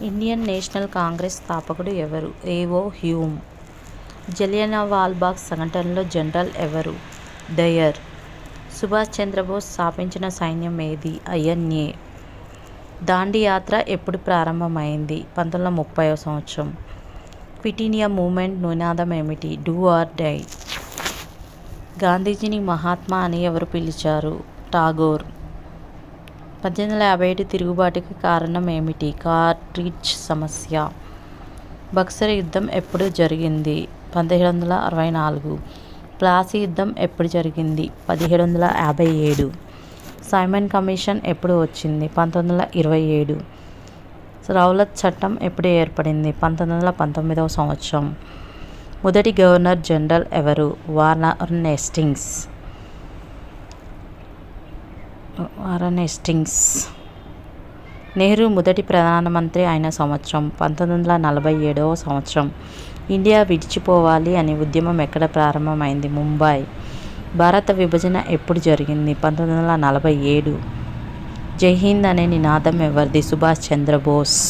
Indian national Congress స్థాపకుడు ఎవరు? ఏవో హ్యూమ్. జలియన్వాలా సంఘటనలో జనరల్ ఎవరు? డయర్. సుభాష్ చంద్రబోస్ స్థాపించిన సైన్యం ఏది? ఐఎన్ఏ. దాండి యాత్ర ఎప్పుడు ప్రారంభమైంది? 1930వ సంవత్సరం. క్విట్ ఇండియా మూవ్మెంట్ నినాదం ఏమిటి? Do or die. గాంధీజీని మహాత్మా అని ఎవరు పిలిచారు? టాగోర్. 1857 తిరుగుబాటుకి కారణం ఏమిటి? కార్ట్రిడ్జ్ సమస్య. బక్సర్ యుద్ధం ఎప్పుడు జరిగింది? 1764. ప్లాసీ యుద్ధం ఎప్పుడు జరిగింది? 1757. సైమన్ కమిషన్ ఎప్పుడు వచ్చింది? 1927. రౌలత్ చట్టం ఎప్పుడు ఏర్పడింది? 1919వ సంవత్సరం. మొదటి గవర్నర్ జనరల్ ఎవరు? Warren Hastings. నెహ్రూ మొదటి ప్రధానమంత్రి అయిన సంవత్సరం? 1947వ సంవత్సరం. ఇండియా విడిచిపోవాలి అనే ఉద్యమం ఎక్కడ ప్రారంభమైంది? ముంబై. భారత విభజన ఎప్పుడు జరిగింది? 1947. జై హింద్ అనే నినాదం ఎవరిది? సుభాష్ చంద్రబోస్.